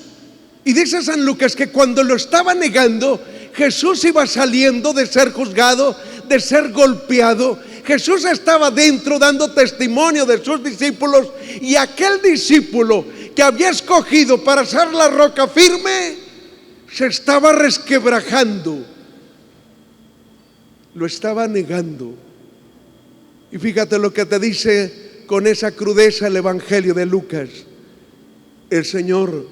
Y dice San Lucas que cuando lo estaba negando, Jesús iba saliendo de ser juzgado, de ser golpeado. Jesús estaba dentro dando testimonio de sus discípulos, y aquel discípulo que había escogido para ser la roca firme se estaba resquebrajando, lo estaba negando. Y fíjate lo que te dice con esa crudeza el Evangelio de Lucas. El Señor,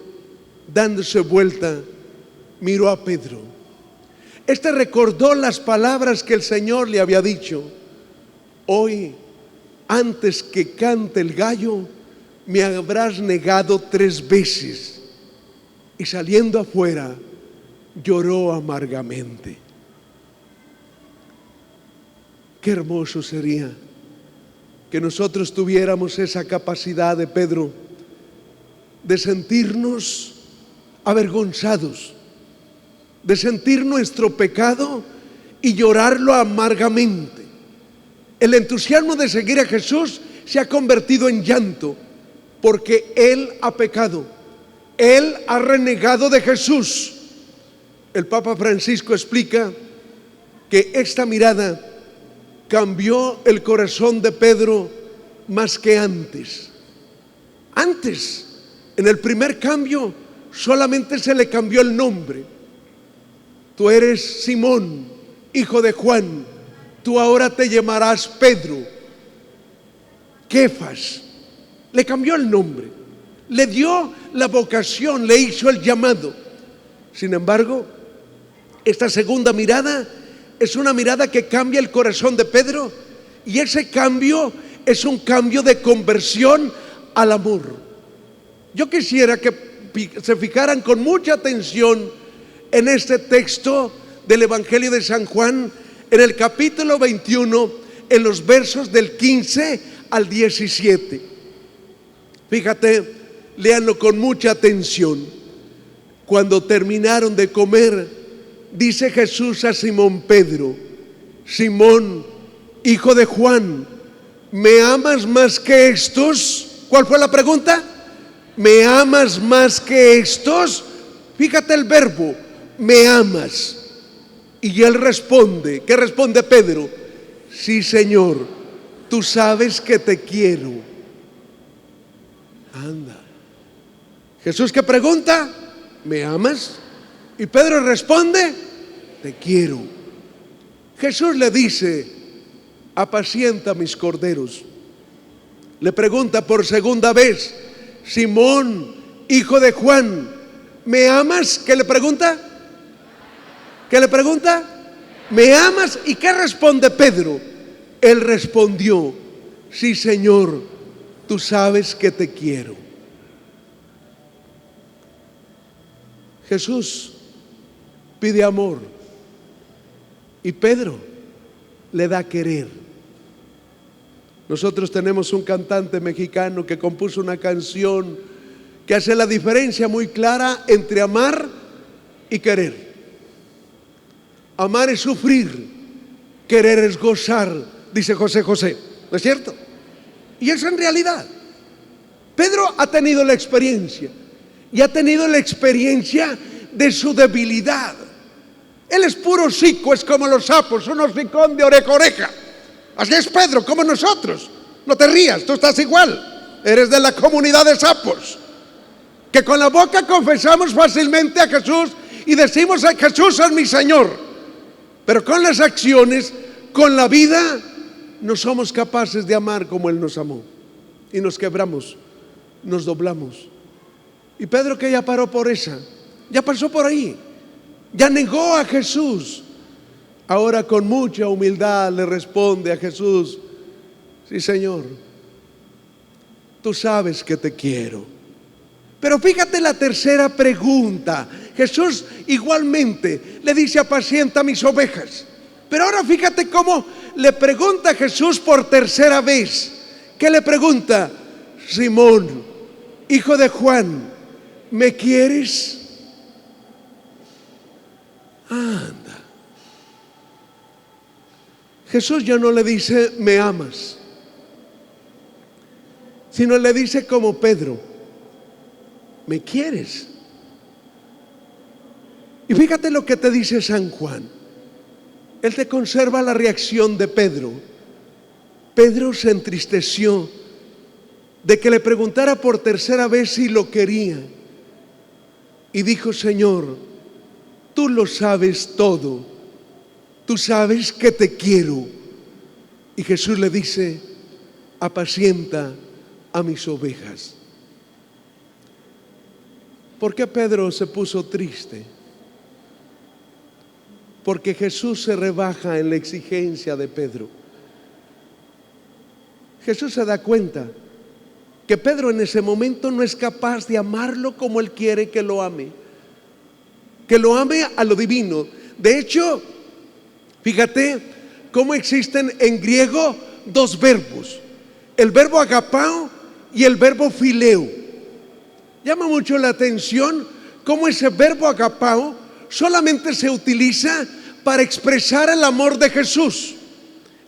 dándose vuelta, miró a Pedro. Este recordó las palabras que el Señor le había dicho: hoy, antes que cante el gallo, me habrás negado 3 veces. Y saliendo afuera, lloró amargamente. Qué hermoso sería que nosotros tuviéramos esa capacidad de Pedro, de sentirnos avergonzados, de sentir nuestro pecado y llorarlo amargamente. El entusiasmo de seguir a Jesús se ha convertido en llanto, porque Él ha pecado, Él ha renegado de Jesús. El Papa Francisco explica que esta mirada cambió el corazón de Pedro más que antes. Antes, en el primer cambio, solamente se le cambió el nombre. Tú eres Simón, hijo de Juan, tú ahora te llamarás Pedro. Kefas. Le cambió el nombre, le dio la vocación, le hizo el llamado. Sin embargo, esta segunda mirada es una mirada que cambia el corazón de Pedro, y ese cambio es un cambio de conversión al amor. Yo quisiera que se fijaran con mucha atención en este texto del Evangelio de San Juan, en el capítulo 21, en los versos del 15 al 17. Fíjate, léanlo con mucha atención. Cuando terminaron de comer, dice Jesús a Simón Pedro: Simón, hijo de Juan, ¿me amas más que estos? ¿Cuál fue la pregunta? ¿Me amas más que estos? Fíjate el verbo, ¿me amas? Y él responde, ¿qué responde Pedro? Sí, Señor, tú sabes que te quiero. Anda. Jesús, ¿qué pregunta? ¿Me amas? Y Pedro responde: te quiero. Jesús le dice: apacienta mis corderos. Le pregunta por segunda vez: Simón, hijo de Juan, ¿me amas? ¿Qué le pregunta? ¿Qué le pregunta? ¿Me amas? ¿Y qué responde Pedro? Él respondió: sí, Señor, tú sabes que te quiero. Jesús pide amor y Pedro le da querer. Nosotros tenemos un cantante mexicano que compuso una canción que hace la diferencia muy clara entre amar y querer. Amar es sufrir, querer es gozar, dice José José, ¿no es cierto? Y eso en realidad. Pedro ha tenido la experiencia, y ha tenido la experiencia de su debilidad. Él es puro hocico, es como los sapos, un hocicón de oreja a oreja. Así es Pedro, como nosotros. No te rías, tú estás igual. Eres de la comunidad de sapos, que con la boca confesamos fácilmente a Jesús y decimos: a Jesús es mi Señor, pero con las acciones, con la vida, no somos capaces de amar como Él nos amó. Y nos quebramos, nos doblamos. Y Pedro, que ya paró por esa, ya pasó por ahí, ya negó a Jesús, ahora con mucha humildad le responde a Jesús: sí, Señor, tú sabes que te quiero. Pero fíjate la tercera pregunta. Jesús igualmente le dice: apacienta mis ovejas. Pero ahora fíjate cómo le pregunta a Jesús por tercera vez. ¿Qué le pregunta? Simón, hijo de Juan, ¿me quieres? Anda. Jesús ya no le dice: me amas, sino le dice como Pedro: ¿me quieres? Y fíjate lo que te dice San Juan. Él te conserva la reacción de Pedro. Pedro se entristeció de que le preguntara por tercera vez si lo quería, y dijo: Señor, tú lo sabes todo, tú sabes que te quiero. Y Jesús le dice: apacienta a mis ovejas. ¿Por qué Pedro se puso triste? Porque Jesús se rebaja en la exigencia de Pedro. Jesús se da cuenta que Pedro en ese momento no es capaz de amarlo como Él quiere que lo ame a lo divino. De hecho, fíjate cómo existen en griego dos verbos: el verbo agapao y el verbo fileo. Llama mucho la atención cómo ese verbo agapao solamente se utiliza para expresar el amor de Jesús.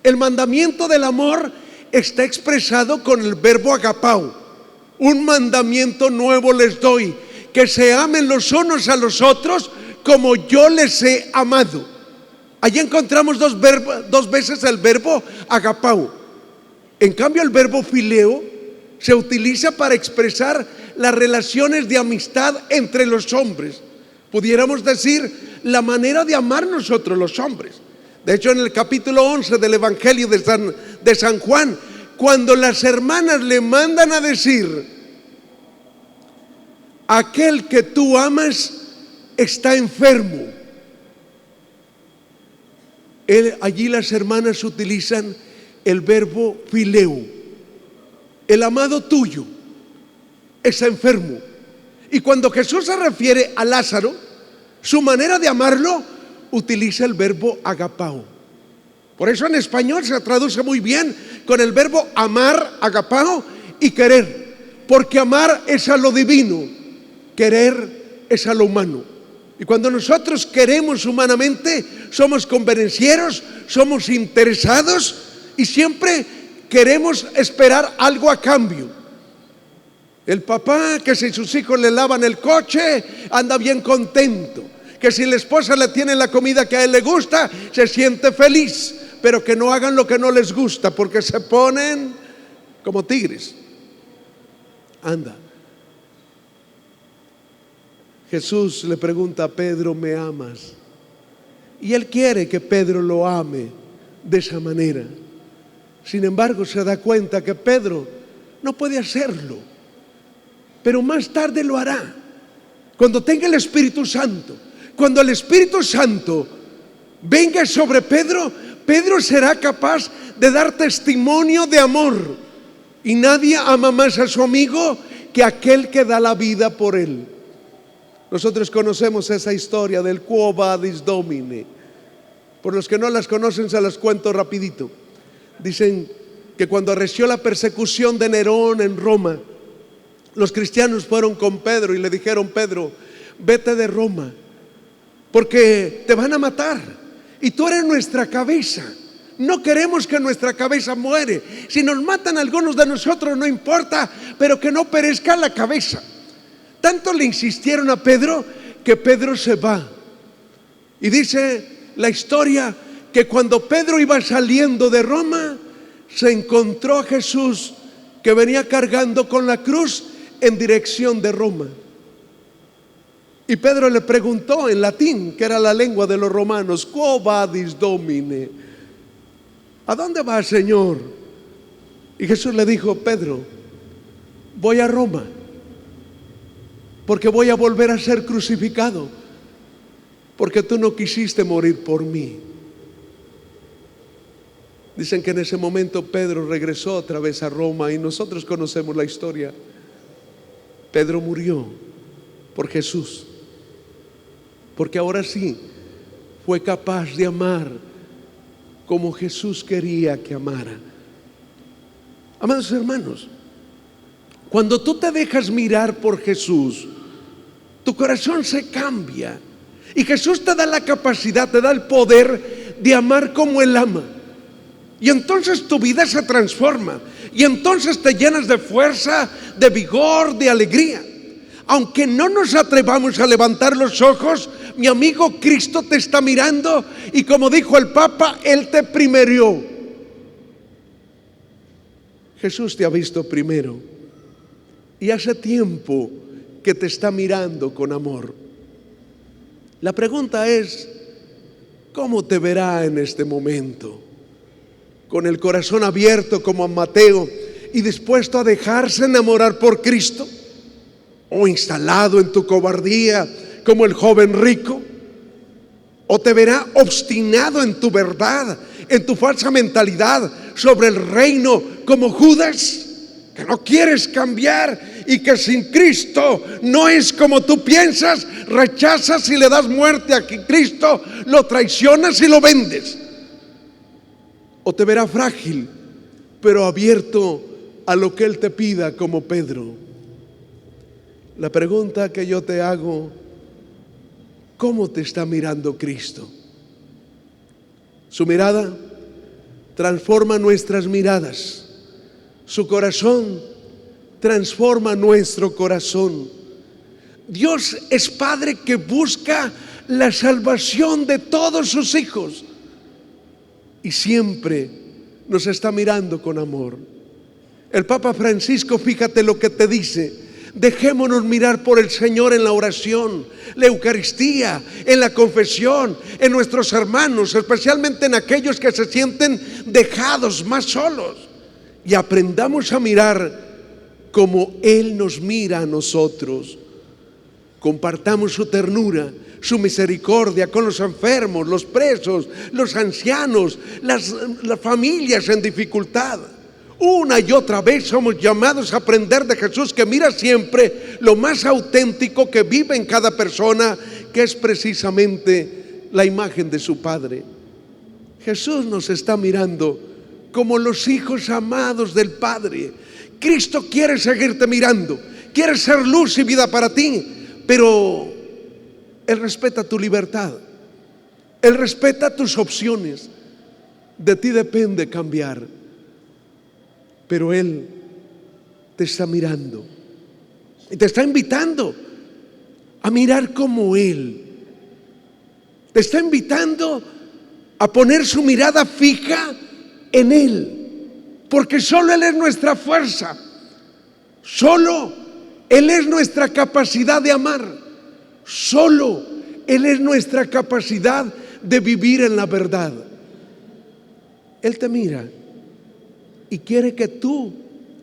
El mandamiento del amor está expresado con el verbo agapao. Un mandamiento nuevo les doy, que se amen los unos a los otros como yo les he amado. Allí encontramos dos veces el verbo agapao. En cambio, el verbo fileo se utiliza para expresar las relaciones de amistad entre los hombres. Pudiéramos decir, la manera de amar nosotros los hombres. De hecho, en el capítulo 11 del Evangelio de San Juan, cuando las hermanas le mandan a decir: aquel que tú amas está enfermo, allí las hermanas utilizan el verbo fileo. El amado tuyo está enfermo. Y cuando Jesús se refiere a Lázaro, su manera de amarlo utiliza el verbo agapao. Por eso en español se traduce muy bien con el verbo amar, agapao, y querer. Porque amar es a lo divino, querer es a lo humano. Y cuando nosotros queremos humanamente, somos convenencieros, somos interesados y siempre queremos esperar algo a cambio. El papá, que si sus hijos le lavan el coche, anda bien contento. Que si la esposa le tiene la comida que a él le gusta, se siente feliz. Pero que no hagan lo que no les gusta, porque se ponen como tigres. Anda. Jesús le pregunta a Pedro, ¿me amas? Y él quiere que Pedro lo ame de esa manera. Sin embargo, se da cuenta que Pedro no puede hacerlo, pero más tarde lo hará, cuando tenga el Espíritu Santo. Cuando el Espíritu Santo venga sobre Pedro, Pedro será capaz de dar testimonio de amor. Y nadie ama más a su amigo que aquel que da la vida por él. Nosotros conocemos esa historia del Quo Vadis Domine. Por los que no las conocen, se las cuento rapidito. Dicen que cuando arreció la persecución de Nerón en Roma, los cristianos fueron con Pedro y le dijeron: Pedro, vete de Roma, porque te van a matar y tú eres nuestra cabeza. No queremos que nuestra cabeza muere. Si nos matan algunos de nosotros no importa, pero que no perezca la cabeza. Tanto le insistieron a Pedro que Pedro se va. Y dice la historia que cuando Pedro iba saliendo de Roma, se encontró a Jesús, que venía cargando con la cruz en dirección de Roma. Y Pedro le preguntó en latín, que era la lengua de los romanos: Quo vadis Domine? ¿A dónde vas, Señor? Y Jesús le dijo: Pedro, voy a Roma, porque voy a volver a ser crucificado, porque tú no quisiste morir por mí. Dicen que en ese momento Pedro regresó otra vez a Roma, y nosotros conocemos la historia. Pedro murió por Jesús, porque ahora sí fue capaz de amar como Jesús quería que amara. Amados hermanos, cuando tú te dejas mirar por Jesús, tu corazón se cambia, y Jesús te da la capacidad, te da el poder de amar como Él ama. Y entonces tu vida se transforma, y entonces te llenas de fuerza, de vigor, de alegría. Aunque no nos atrevamos a levantar los ojos, mi amigo, Cristo te está mirando, y como dijo el Papa, Él te primerió. Jesús te ha visto primero, y hace tiempo que te está mirando con amor. La pregunta es: ¿cómo te verá en este momento? ¿Con el corazón abierto como a Mateo y dispuesto a dejarse enamorar por Cristo? ¿O instalado en tu cobardía como el joven rico? ¿O te verá obstinado en tu verdad, en tu falsa mentalidad sobre el reino como Judas, que no quieres cambiar y que sin Cristo no es como tú piensas, rechazas y le das muerte a Cristo, lo traicionas y lo vendes? ¿O te verá frágil, pero abierto a lo que Él te pida, como Pedro? La pregunta que yo te hago: ¿cómo te está mirando Cristo? Su mirada transforma nuestras miradas. Su corazón transforma nuestro corazón. Dios es Padre que busca la salvación de todos sus hijos, y siempre nos está mirando con amor. El Papa Francisco, fíjate lo que te dice: dejémonos mirar por el Señor en la oración, la Eucaristía, en la confesión, en nuestros hermanos, especialmente en aquellos que se sienten dejados, más solos, y aprendamos a mirar como Él nos mira a nosotros. Compartamos su ternura, su misericordia con los enfermos, los presos, los ancianos, las familias en dificultad. Una y otra vez somos llamados a aprender de Jesús, que mira siempre lo más auténtico que vive en cada persona, que es precisamente la imagen de su Padre. Jesús nos está mirando como los hijos amados del Padre. Cristo quiere seguirte mirando, quiere ser luz y vida para ti, pero Él respeta tu libertad, Él respeta tus opciones. De ti depende cambiar, pero Él te está mirando y te está invitando a mirar como Él. Te está invitando a poner su mirada fija en Él, porque solo Él es nuestra fuerza, solo Él es nuestra capacidad de amar, solo Él es nuestra capacidad de vivir en la verdad. Él te mira y quiere que tú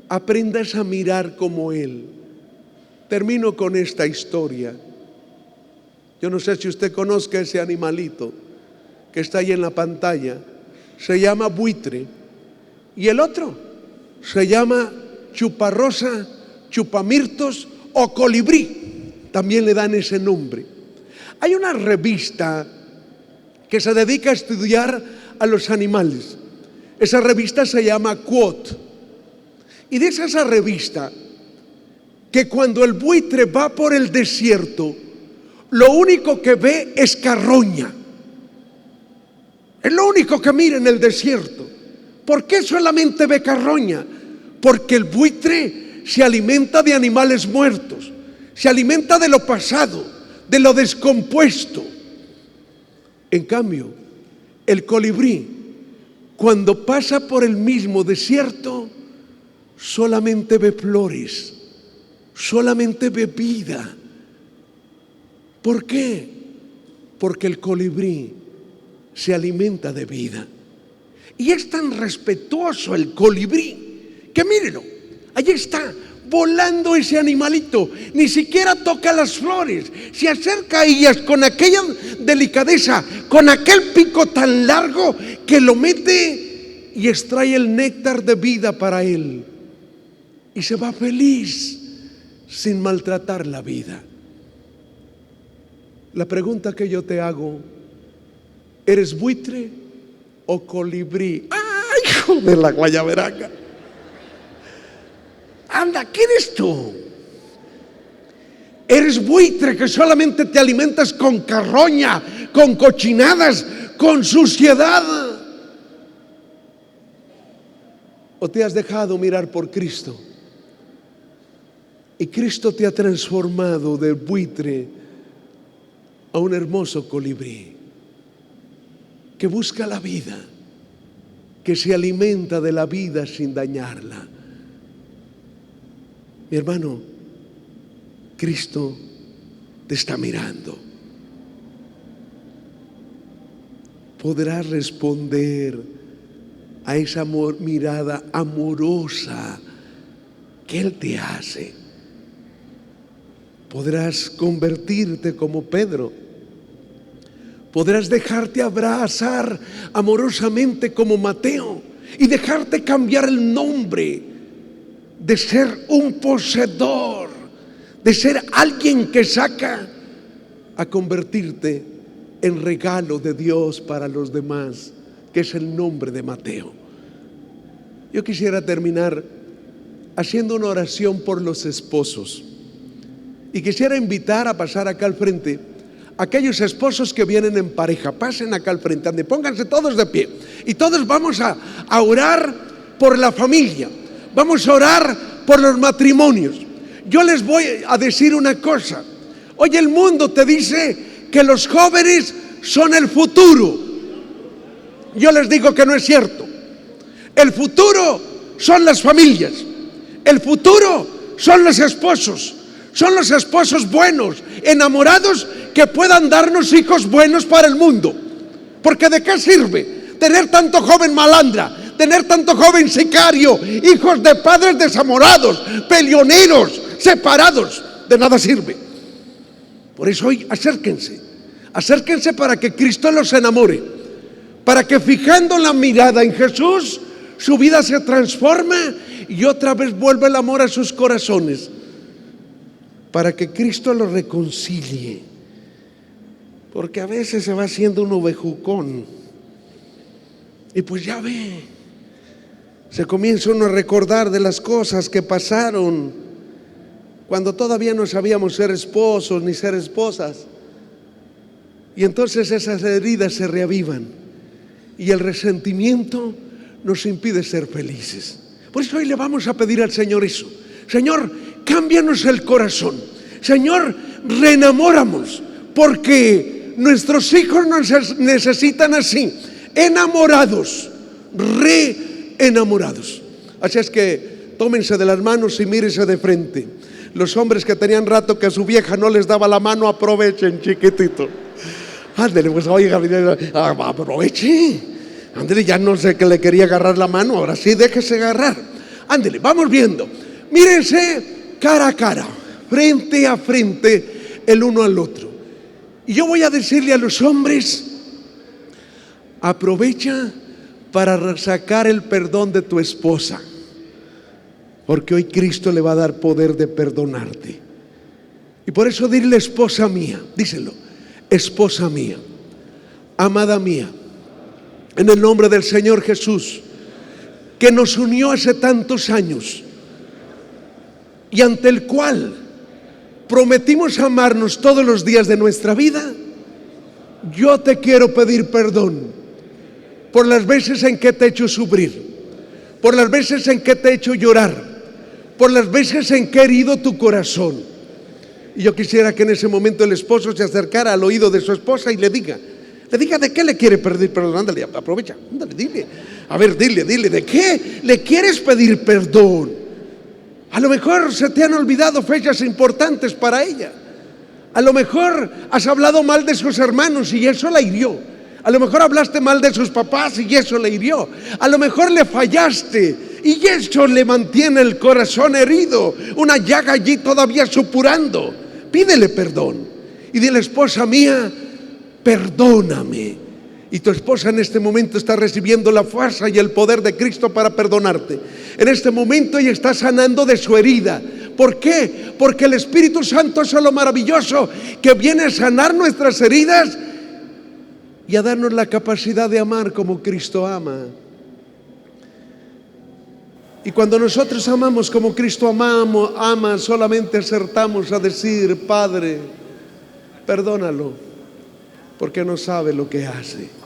aprendas a mirar como Él. Termino con esta historia. Yo no sé si usted conozca ese animalito que está ahí en la pantalla. Se llama buitre. Y el otro se llama chuparrosa, chupamirtos o colibrí. También le dan ese nombre. Hay una revista que se dedica a estudiar a los animales. Esa revista se llama Quot. Y dice esa revista que cuando el buitre va por el desierto, lo único que ve es carroña. Es lo único que mira en el desierto. ¿Por qué solamente ve carroña? Porque el buitre se alimenta de animales muertos, se alimenta de lo pasado, de lo descompuesto. En cambio, el colibrí, cuando pasa por el mismo desierto, solamente ve flores, solamente ve vida. ¿Por qué? Porque el colibrí se alimenta de vida. Y es tan respetuoso el colibrí que mírenlo, allí está volando ese animalito, ni siquiera toca las flores, se acerca a ellas con aquella delicadeza, con aquel pico tan largo que lo mete y extrae el néctar de vida para él. Y se va feliz sin maltratar la vida. La pregunta que yo te hago: ¿eres buitre o colibrí? ¡Ay, hijo de la guayaberaca! Anda, ¿quién eres tú? ¿Eres buitre que solamente te alimentas con carroña, con cochinadas, con suciedad? ¿O te has dejado mirar por Cristo? Y Cristo te ha transformado de buitre a un hermoso colibrí que busca la vida, que se alimenta de la vida sin dañarla. Mi hermano, Cristo te está mirando. Podrás responder a esa mirada amorosa que Él te hace. Podrás convertirte como Pedro. Podrás dejarte abrazar amorosamente como Mateo y dejarte cambiar el nombre de ser un poseedor, de ser alguien que saca, a convertirte en regalo de Dios para los demás, que es el nombre de Mateo. Yo quisiera terminar haciendo una oración por los esposos. Y quisiera invitar a pasar acá al frente a aquellos esposos que vienen en pareja. Pasen acá al frente, ande, pónganse todos de pie. Y todos vamos a orar por la familia. Vamos a orar por los matrimonios. Yo les voy a decir una cosa. Hoy el mundo te dice que los jóvenes son el futuro. Yo les digo que no es cierto. El futuro son las familias. El futuro son los esposos. Son los esposos buenos, enamorados, que puedan darnos hijos buenos para el mundo. Porque ¿de qué sirve tener tanto joven malandra, tener tanto joven sicario, hijos de padres desamorados, peleoneros, separados? De nada sirve. Por eso hoy acérquense para que Cristo los enamore, para que fijando la mirada en Jesús, su vida se transforme y otra vez vuelva el amor a sus corazones, para que Cristo los reconcilie Porque a veces se va haciendo un ovejucón. Y pues ya ve, se comienza uno a recordar de las cosas que pasaron cuando todavía no sabíamos ser esposos ni ser esposas. Y entonces esas heridas se reavivan y el resentimiento nos impide ser felices. Por eso hoy le vamos a pedir al Señor eso. Señor, cámbianos el corazón. Señor, reenamóramos, porque nuestros hijos nos necesitan así, enamorados, reenamorados. Así es que tómense de las manos y mírense de frente. Los hombres que tenían rato que a su vieja no les daba la mano, aprovechen, chiquitito. Ándele, pues oiga, aproveche. Ándele, ya no sé que le quería agarrar la mano, ahora sí déjese agarrar. Ándele, vamos viendo. Mírense cara a cara, frente a frente, el uno al otro. Y yo voy a decirle a los hombres: aprovecha para sacar el perdón de tu esposa, porque hoy Cristo le va a dar poder de perdonarte. Y por eso dile: esposa mía, díselo, esposa mía, amada mía, en el nombre del Señor Jesús, que nos unió hace tantos años y ante el cual prometimos amarnos todos los días de nuestra vida, yo te quiero pedir perdón por las veces en que te he hecho sufrir, por las veces en que te he hecho llorar, por las veces en que he herido tu corazón. Y yo quisiera que en ese momento el esposo se acercara al oído de su esposa y le diga de qué le quiere pedir perdón. Ándale, aprovecha, ándale, dile. A ver, dile, ¿de qué le quieres pedir perdón? A lo mejor se te han olvidado fechas importantes para ella. A lo mejor has hablado mal de sus hermanos y eso la hirió. A lo mejor hablaste mal de sus papás y eso le hirió. A lo mejor le fallaste y eso le mantiene el corazón herido, una llaga allí todavía supurando. Pídele perdón y dile: esposa mía, perdóname. Y tu esposa en este momento está recibiendo la fuerza y el poder de Cristo para perdonarte. En este momento ella está sanando de su herida. ¿Por qué? Porque el Espíritu Santo es lo maravilloso, que viene a sanar nuestras heridas y a darnos la capacidad de amar como Cristo ama. Y cuando nosotros amamos como Cristo ama, solamente acertamos a decir: Padre, perdónalo, porque no sabe lo que hace.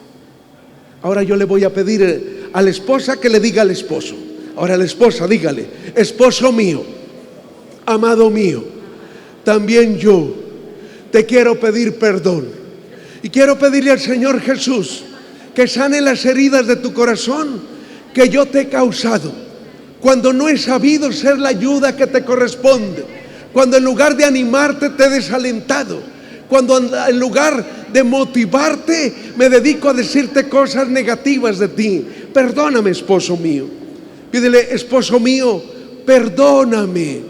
Ahora yo le voy a pedir a la esposa que le diga al esposo. Ahora la esposa, dígale: esposo mío, amado mío, también yo te quiero pedir perdón. Y quiero pedirle al Señor Jesús que sane las heridas de tu corazón que yo te he causado, cuando no he sabido ser la ayuda que te corresponde, cuando en lugar de animarte te he desalentado, cuando en lugar de motivarte me dedico a decirte cosas negativas de ti. Perdóname, esposo mío. Pídele: esposo mío, perdóname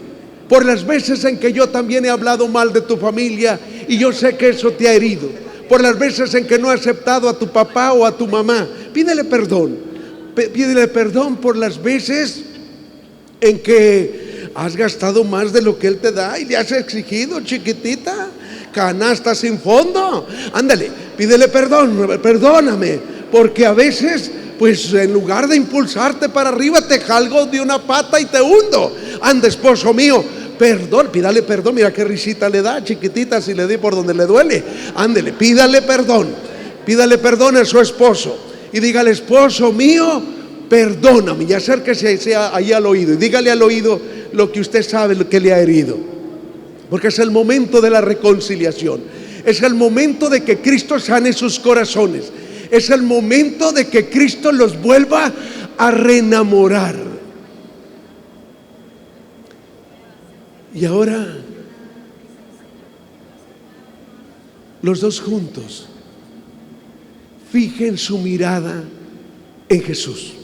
por las veces en que yo también he hablado mal de tu familia y yo sé que eso te ha herido, por las veces en que no he aceptado a tu papá o a tu mamá. Pídele perdón. Pídele perdón por las veces en que has gastado más de lo que él te da y le has exigido, chiquitita, canasta sin fondo. Ándale, pídele perdón, perdóname, porque a veces, pues en lugar de impulsarte para arriba, te jalgo de una pata y te hundo. Anda, esposo mío, perdón, pídale perdón. Mira qué risita le da, chiquitita, si le di por donde le duele. Ándele, pídale perdón a su esposo y dígale: esposo mío, perdóname. Y acérquese ahí al oído y dígale al oído lo que usted sabe, lo que le ha herido. Porque es el momento de la reconciliación. Es el momento de que Cristo sane sus corazones. Es el momento de que Cristo los vuelva a reenamorar. Y ahora, los dos juntos, fijen su mirada en Jesús.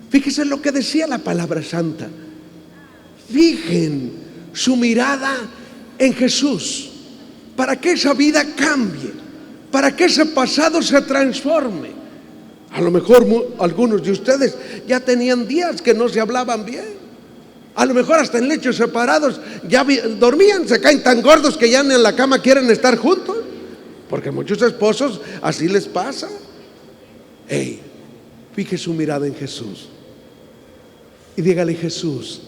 Fíjense en lo que decía la palabra santa. Fijen su mirada en Jesús, para que esa vida cambie, para que ese pasado se transforme. A lo mejor algunos de ustedes ya tenían días que no se hablaban bien. A lo mejor hasta en lechos separados ya dormían, se caen tan gordos que ya ni en la cama quieren estar juntos. Porque muchos esposos así les pasa. Fije su mirada en Jesús y dígale: Jesús,